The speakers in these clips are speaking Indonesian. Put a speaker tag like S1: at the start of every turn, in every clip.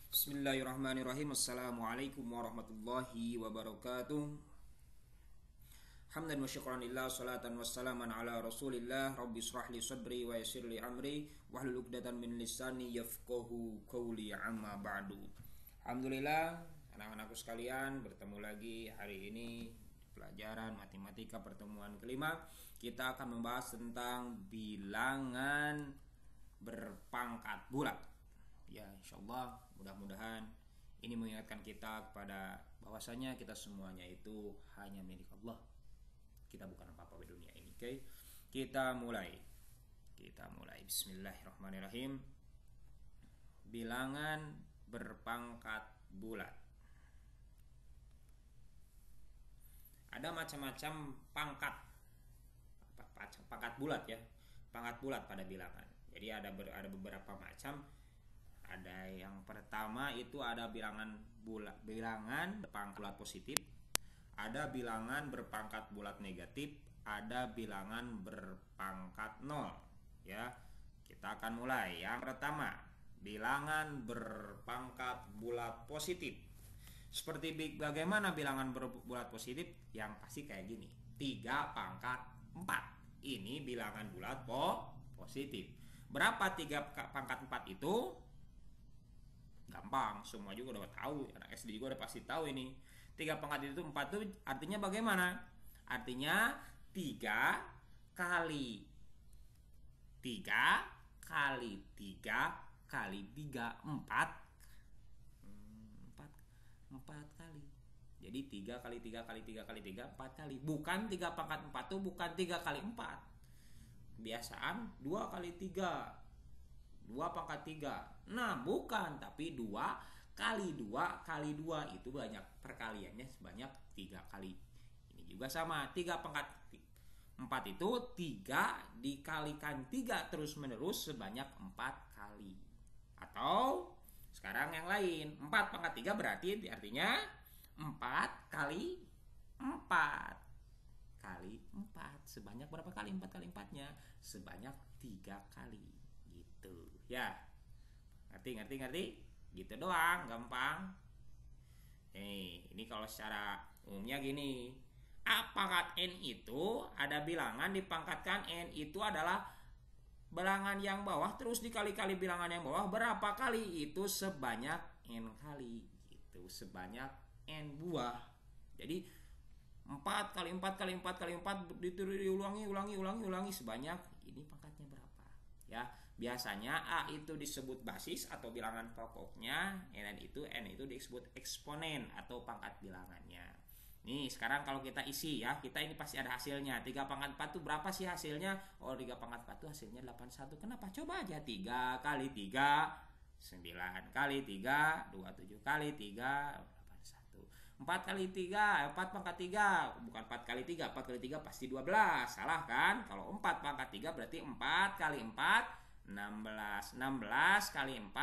S1: Bismillahirrahmanirrahim. Assalamualaikum warahmatullahi wabarakatuh. Hamdan wa syukran lillah, salatan wassalaman ala rasulillah. Rabbi israh li sadri wa yassir li amri wahlul 'uqdatam min lisani yafqahu qawli, amma ba'du. Alhamdulillah, anak-anakku sekalian, bertemu lagi hari ini pelajaran matematika pertemuan kelima. Kita akan membahas tentang bilangan berpangkat bulat. Ya, insyaallah mudah-mudahan ini mengingatkan kita kepada bahwasanya kita semuanya itu hanya milik Allah. Kita bukan apa-apa di dunia ini. Oke? Kita mulai. Bismillahirrahmanirrahim. Bilangan berpangkat bulat. Ada macam-macam pangkat bulat ya. Pangkat bulat pada bilangan. Jadi ada beberapa macam. Ada yang pertama itu ada bilangan berpangkat bulat positif, ada bilangan berpangkat bulat negatif, ada bilangan berpangkat 0. Ya, kita akan mulai. Yang pertama, bilangan berpangkat bulat positif. Seperti bagaimana bilangan berbulat positif? Yang pasti kayak gini, 3 pangkat 4. Ini bilangan bulat positif. Berapa 3 pangkat 4 itu? Gampang, semua juga udah tahu, anak SD juga udah pasti tahu ini. 3 pangkat itu 4 itu artinya bagaimana? Artinya 3 kali 3 kali 3 kali 3 4 kali. Jadi 3 kali 3 kali 3 kali 3 4 kali. Bukan 3 pangkat 4 itu bukan 3 kali 4. Biasaan 2 kali 3, 2 pangkat 3. Nah, bukan, tapi 2 kali 2 kali 2 itu banyak, perkaliannya sebanyak 3 kali. Ini juga sama, 3 pangkat 4 itu 3 dikalikan 3 terus menerus sebanyak 4 kali. Atau sekarang yang lain, 4 pangkat 3 berarti artinya 4 kali 4 kali 4. Sebanyak berapa kali 4 kali 4-nya? Sebanyak 3 kali. Gitu ya, ngerti gitu doang, gampang. Ini kalau secara umumnya gini, pangkat n itu ada bilangan dipangkatkan n itu adalah bilangan yang bawah terus dikali-kali bilangan yang bawah berapa kali, itu sebanyak n kali, gitu, sebanyak n buah. Jadi 4 kali 4 kali 4 kali 4 diulangi sebanyak ini pangkatnya berapa ya. Biasanya A itu disebut basis atau bilangan pokoknya, n itu disebut eksponen atau pangkat bilangannya. Nih, sekarang kalau kita isi ya, kita ini pasti ada hasilnya. 3 pangkat 4 itu berapa sih hasilnya? Oh, 3 pangkat 4 itu hasilnya 81. Kenapa? Coba aja 3 kali 3 9 kali 3 27 kali 3 81. 4 kali 3, 4 pangkat 3, bukan 4 kali 3, 4 kali 3 pasti 12. Salah kan? Kalau 4 pangkat 3 berarti 4 kali 4 16 kali 4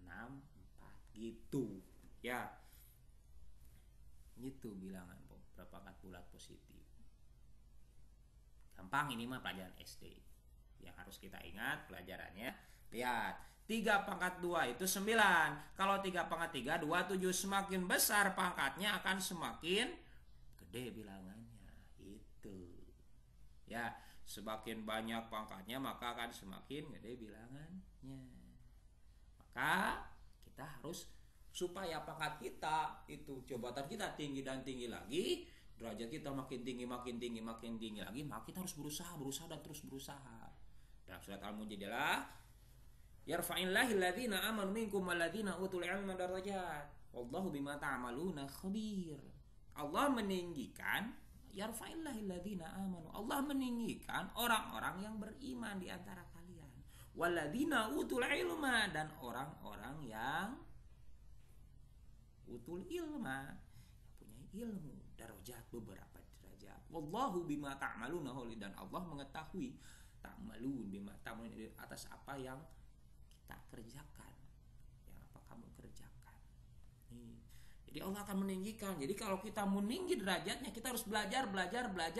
S1: 64 gitu ya. Gitu bilangan berpangkat bulat positif. Gampang, ini mah pelajaran SD. Yang harus kita ingat pelajarannya. Lihat, 3 pangkat 2 itu 9. Kalau 3 pangkat 3 27. Semakin besar pangkatnya akan semakin gede bilangannya. Itu ya, semakin banyak pangkatnya maka akan semakin gede bilangannya. Maka kita harus, supaya pangkat kita itu, jabatan kita tinggi dan tinggi lagi, derajat kita makin tinggi lagi, maka kita harus berusaha dan terus berusaha. Dalam surat Al-Mujadilah, yarfa'illahil ladzina amanu minkum walladzina utul ilma darajat wallahu bima ta'maluna khabir. Allah meninggikan, yarfa'illahil ladzina amanu, Allah meninggikan orang-orang yang beriman di antara kalian, walladzina utul ilma, dan orang-orang yang utul ilma, yang punya ilmu, darajat, beberapa derajat. Wallahu bima ta'maluna, dan Allah mengetahui ta'malun bima ta'malun, atas apa yang kita kerjakan, yang apa kamu kerjakan. Jadi Allah akan meninggikan. Jadi kalau kita meninggi derajatnya, kita harus belajar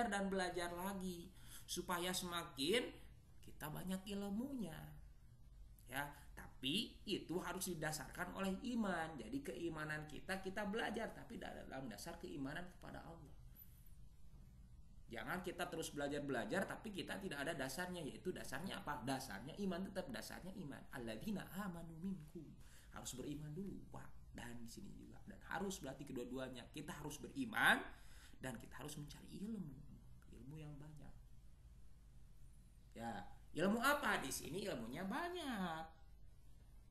S1: dan belajar lagi supaya semakin kita banyak ilmunya. Ya, tapi Tapi itu harus didasarkan oleh iman. Jadi keimanan kita belajar, tapi dalam dasar keimanan kepada Allah. Jangan kita terus belajar tapi kita tidak ada dasarnya. Yaitu dasarnya apa? Dasarnya iman, tetap dasarnya iman. Alladzina amanu minkum. Harus beriman dulu. Wah, dan di sini juga. Dan harus berarti kedua-duanya. Kita harus beriman dan kita harus mencari ilmu yang banyak. Ya, ilmu apa di sini? Ilmunya banyak.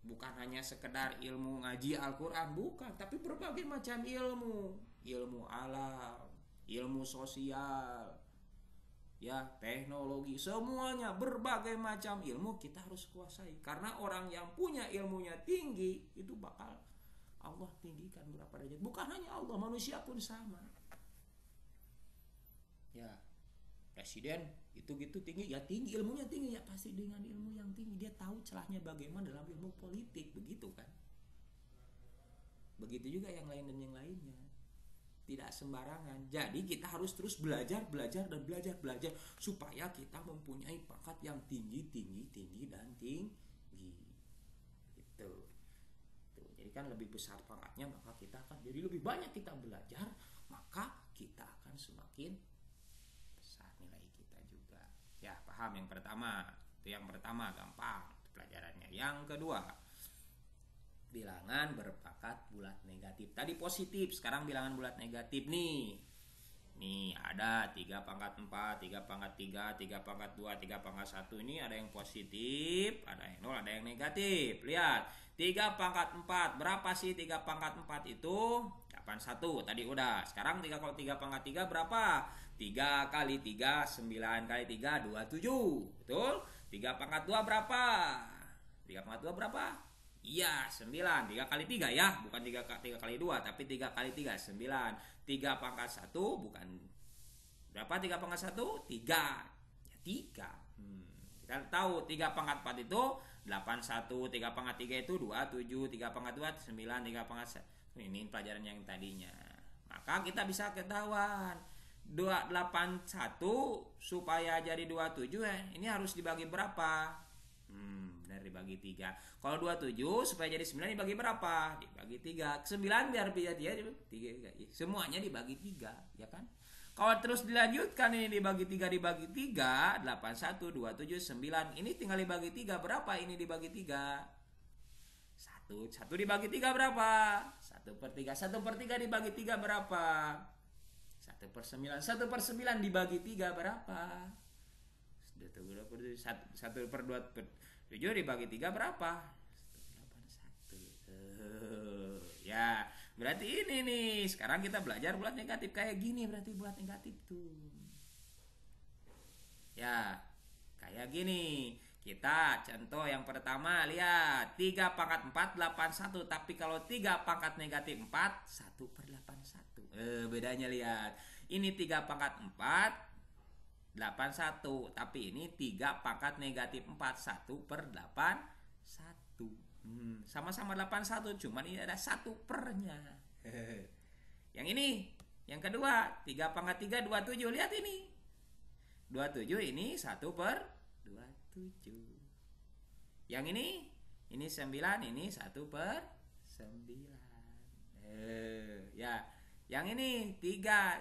S1: Bukan hanya sekedar ilmu ngaji Al-Quran, bukan, tapi berbagai macam ilmu. Ilmu alam, ilmu sosial, ya, teknologi, semuanya berbagai macam ilmu kita harus kuasai. Karena orang yang punya ilmunya tinggi itu bakal Allah tinggikan berapa derajat. Bukan hanya Allah, manusia pun sama. Ya, presiden itu gitu tinggi, ya tinggi ilmunya tinggi, ya pasti dengan ilmu yang tinggi dia tahu celahnya bagaimana dalam ilmu politik, begitu kan? Begitu juga yang lain dan yang lainnya. Tidak sembarangan. Jadi kita harus terus belajar supaya kita mempunyai pangkat yang tinggi dan tinggi. Gitu. Tuh, jadi kan lebih besar pangkatnya, maka kita akan jadi lebih banyak kita belajar, maka kita akan semakin ya, paham yang pertama. Itu yang pertama, gampang pelajarannya. Yang kedua, bilangan berpangkat bulat negatif. Tadi positif, sekarang bilangan bulat negatif nih. Nih ada 3 pangkat 4, 3 pangkat 3, 3 pangkat 2, 3 pangkat 1. Ini ada yang positif, ada yang 0, ada yang negatif. Lihat, 3 pangkat 4. Berapa sih 3 pangkat 4 itu? 81. Tadi udah. Sekarang 3 kali 3 pangkat 3 berapa? 3 kali 3, 9 kali 3, 27. Betul? 3 pangkat 2 berapa? 3 pangkat 2 berapa? Iya, 9. 3 kali 3 ya. Bukan 3 kali 2, tapi 3 kali 3, 9. 3 pangkat 1, bukan. Berapa 3 pangkat 1? 3. Ya, 3. Kita tahu 3 pangkat 4 itu 81. 3 pangkat 3 itu 27. 3 pangkat 2, 9. 3 pangkat 1. Ini pelajaran yang tadinya. Maka kita bisa ketahuan 281 supaya jadi 27 ya, ini harus dibagi berapa? Benar, dibagi 3. Kalau 27 supaya jadi 9 dibagi berapa? Dibagi 3. 9 biar dia 3. Semuanya dibagi 3, ya kan? Kalau terus dilanjutkan ini dibagi 3 dibagi 3, 81 27 9. Ini tinggal dibagi 3 berapa? Ini dibagi 3. 1 dibagi 3 berapa? 1/3. 1/3 dibagi 3 berapa? 1/9. 1/9 dibagi 3 berapa? 1/2/7 dibagi 3 berapa? 181. Ya, berarti ini nih. Sekarang kita belajar bulat negatif kayak gini, berarti bulat negatif tuh. Ya, kayak gini. Kita contoh yang pertama, lihat 3 pangkat 4 81. Tapi kalau 3 pangkat negatif 4 1/81. Bedanya lihat. Ini 3 pangkat 4 81. Tapi ini 3 pangkat negatif 4 1/81. Sama-sama 81, cuman ini ada 1 pernya. Yang ini, yang kedua 3 pangkat 3 27. Lihat ini 27, ini 1/27. Yang ini 9, ini 1/9. Ya, yang ini 3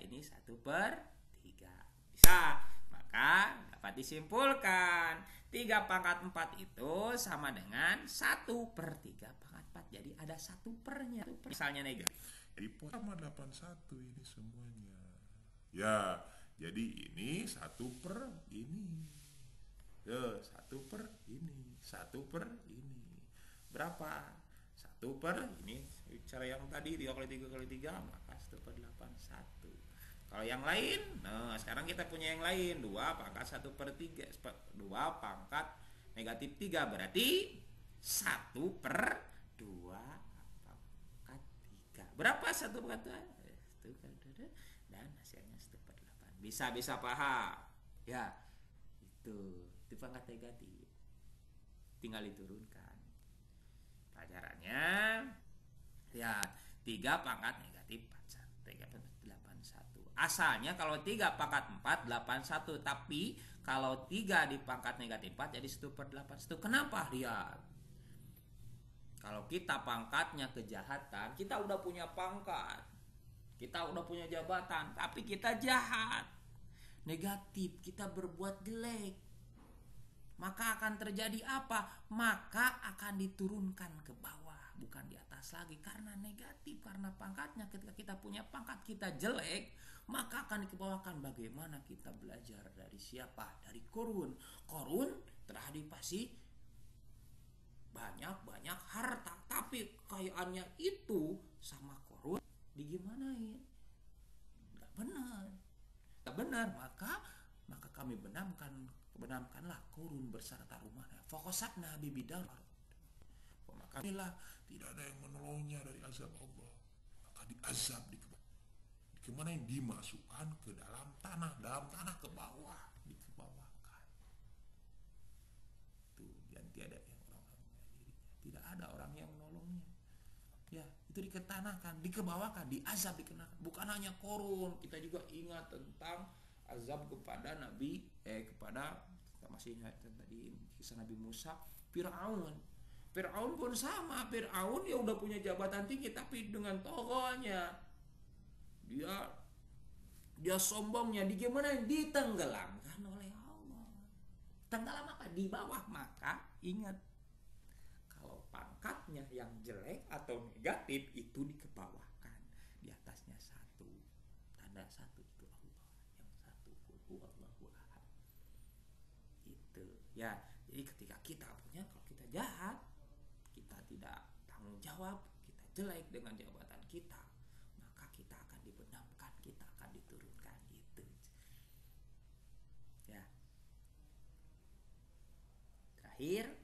S1: ini 1/3. Bisa, maka dapat disimpulkan 3 pangkat 4 itu sama dengan 1/3 pangkat 4. Jadi ada 1 pernya. Misalnya negatif.
S2: Jadi sama 81 ini semuanya. Ya, jadi ini 1/ini. Ya, 1/ini. 1/ini. Berapa? 1/ini. Cara yang tadi 3 kali 3 kali 3, maka 1/81. Kalau yang lain, nah sekarang kita punya yang lain. 2 pangkat 1/3. 2 pangkat negatif 3 berarti 1/2 pangkat 3. Berapa 1/2? Dan hasilnya 1/8. Bisa paham? Ya, itu pangkat negatif. Tinggal diturunkan. Pelajarannya, ya 3 pangkat negatif 81. Asalnya kalau 3 pangkat 4 81, tapi kalau 3 di pangkat negatif 4 jadi 1/81. Kenapa? Lihat.
S1: Kalau kita pangkatnya kejahatan, kita udah punya pangkat, kita udah punya jabatan, tapi kita jahat, negatif, kita berbuat jelek, maka akan terjadi apa? Maka akan diturunkan ke bawah, bukan di atas lagi, karena negatif, karena pangkatnya. Ketika kita punya pangkat kita jelek, maka akan dikebawahkan. Bagaimana kita belajar dari siapa? Dari Korun. Korun terhadap pasti banyak harta, tapi kekayaannya itu sama Korun digimanain? Nggak benar. Maka kami benamkanlah Korun berserta rumahnya. Fokusatna bibidar. Maka
S2: Inilah tidak ada yang menolongnya dari azab Allah, maka diazab kemana yang dimasukkan ke dalam tanah ke bawah, dikebawahkan. Tuh, yang tiada yang orang-orang dirinya, tidak ada orang yang menolongnya. Ya, itu diketanahkan, dikebawahkan, diazab, dikenakan. Bukan hanya Korun, kita juga ingat tentang azab kepada kepada kita masih ingat tadi kisah Nabi Musa, Fir'aun pun sama. Fir'aun ya udah punya jabatan tinggi, tapi dengan tokohnya dia sombongnya ditenggelamkan oleh Allah. Tenggelam apa? Di bawah. Maka ingat, kalau pangkatnya yang jelek atau negatif itu dikebawahkan, di atasnya satu, tanda satu itu Allah, yang satu huwallahu ahad. Itu ya. Jadi ketika kita punya, kalau kita jahat, kita tidak tanggung jawab, kita jelek dengan jabatan kita, maka kita akan dibenamkan, kita akan diturunkan. Gitu ya. Terakhir,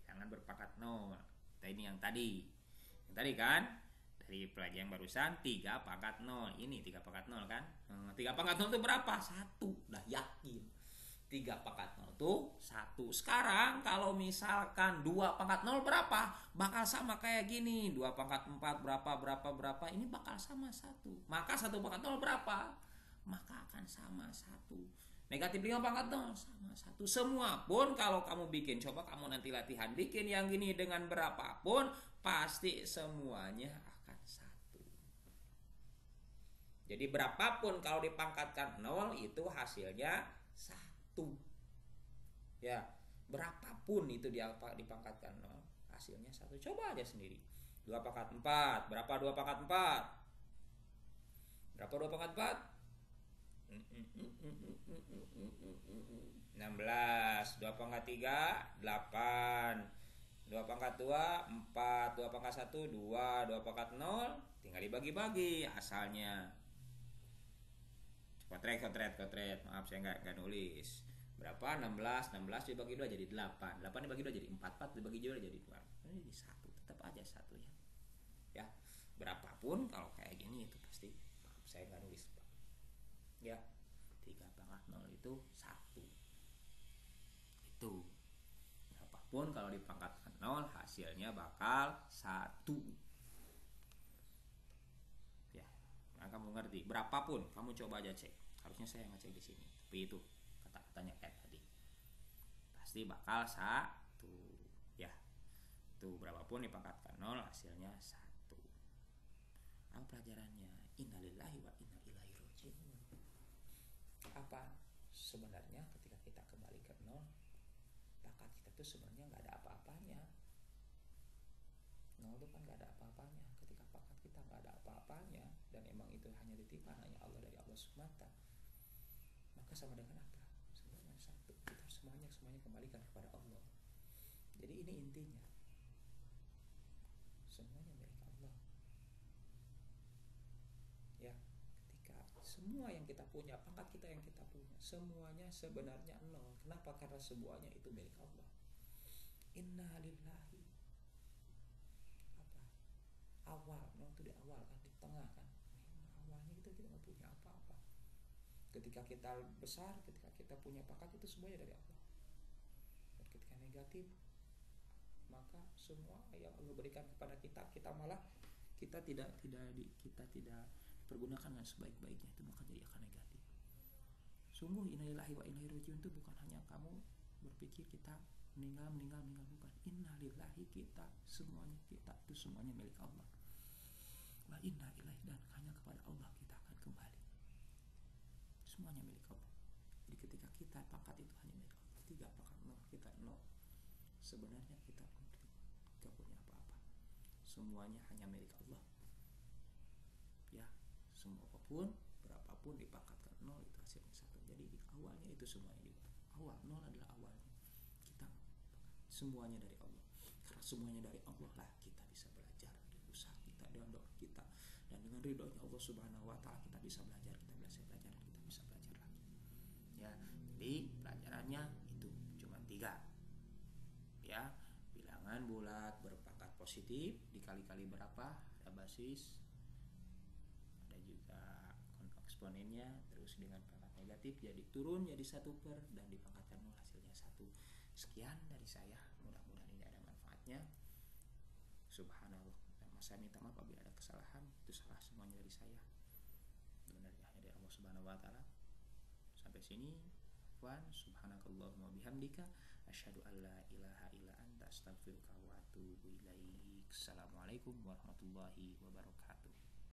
S2: jangan berpangkat nol. Kita ini yang tadi kan, dari pelajaran yang barusan 3 pangkat 0. Ini 3 pangkat 0 kan. 3 pangkat 0 itu berapa? 1. Udah yakin 3 pangkat 0 tuh 1. Sekarang kalau misalkan 2 pangkat 0 berapa? Bakal sama kayak gini. 2 pangkat 4 berapa. Ini bakal sama 1. Maka 1 pangkat 0 berapa? Maka akan sama 1. Negatif 5 pangkat 0 sama 1. Semua pun kalau kamu bikin, coba kamu nanti latihan bikin yang gini dengan berapapun, pasti semuanya akan 1. Jadi berapapun kalau dipangkatkan 0 itu hasilnya 1. Ya, berapapun itu dipangkatkan 0, hasilnya 1. Coba aja sendiri. 2 pangkat 4, berapa 2 pangkat 4? Berapa 2 pangkat 4? 16. 2 pangkat 3 8. 2 pangkat 2 4. 2 pangkat 1 2. 2 pangkat 0 tinggal dibagi-bagi asalnya. Kotret. Maaf saya enggak nulis. Berapa? 16 dibagi 2 jadi 8. 8 dibagi 2 jadi 4. 4 dibagi 2 jadi 2. Ini jadi 1. Tetap aja 1 ya. Ya. Berapapun kalau kayak gini itu pasti, maaf saya enggak nulis. Ya, 3 pangkat 0 itu 1. Itu. Berapapun kalau dipangkatkan 0 hasilnya bakal 1. Ya, nah kamu ngerti. Berapapun kamu coba aja cek. Harusnya saya ngecek di sini. Tapi itu kata-katanya kayak tadi. Pasti bakal 1. Ya. Tuh, berapapun dipangkatkan 0 hasilnya 1. Apa pelajarannya? Innalillahi wa inna ilaihi raji'un. Apa sebenarnya ketika kita kembali ke 0, pangkat kita tuh sebenarnya nggak ada apa-apanya. 0 itu kan nggak ada apa-apanya. Ketika pangkat kita nggak ada apa-apanya dan emang itu hanya titipan, hanya Allah dari Allah semata, maka sama dengan apa? Sebenarnya 1. Kita semuanya kembalikan kepada Allah. Jadi ini intinya, semuanya milik Allah. Ya. Semua yang kita punya, pangkat kita yang kita punya, semuanya sebenarnya 0. Kenapa? Karena semuanya itu milik Allah. Inna lillahi. Apa? Awal, 0 itu di awal kan, di tengah kan. Awalnya kita tidak punya apa-apa. Ketika kita besar, ketika kita punya pangkat, itu semuanya dari Allah. Dan ketika negatif, maka semua yang Allah berikan kepada kita malah kita tidak pergunakan dengan sebaik-baiknya, itu maka jadi akan negatif. Sungguh innalillahi wa inna ilaihi raji'un itu bukan hanya kamu berpikir kita meninggal bukan. innalillahi, kita semuanya, kita itu semuanya milik Allah. Wa inna ilaihi, dan hanya kepada Allah kita akan kembali. Semuanya milik Allah. Jadi ketika kita pangkat itu hanya milik Allah, 3 pangkat 0, kita 0. Sebenarnya kita tidak punya apa-apa. Semuanya hanya milik Allah. Ya, semua apapun, berapapun dipangkatkan 0 itu hasilnya 1. Jadi di awalnya itu semuanya di awal, 0 adalah awalnya. Kita semuanya dari Allah. Karena semuanya dari Allah lah kita bisa belajar dari usaha kita dan doa kita, dan dengan ridhonya Allah Subhanahu wa taala kita bisa belajar, kita bisa belajar lagi. Ya, jadi pelajarannya itu cuma 3. Ya, bilangan bulat berpangkat positif dikali-kali berapa? Ada basis, ada juga eksponennya, terus dengan pangkat negatif jadi turun jadi 1 per, dan dipangkatkan 0 hasilnya 1. Sekian dari saya, mudah-mudahan ini ada manfaatnya. Subhanallah, saya minta maaf apabila ada kesalahan, itu salah semuanya dari saya, benarnya hanya dari Allah Subhanahu wa taala. Sampai sini, subhanakallahumma bihamdika asyhadu an la ilaha illa anta astaghfiruka wa atubu ilaik. Assalamualaikum warahmatullahi wabarakatuh.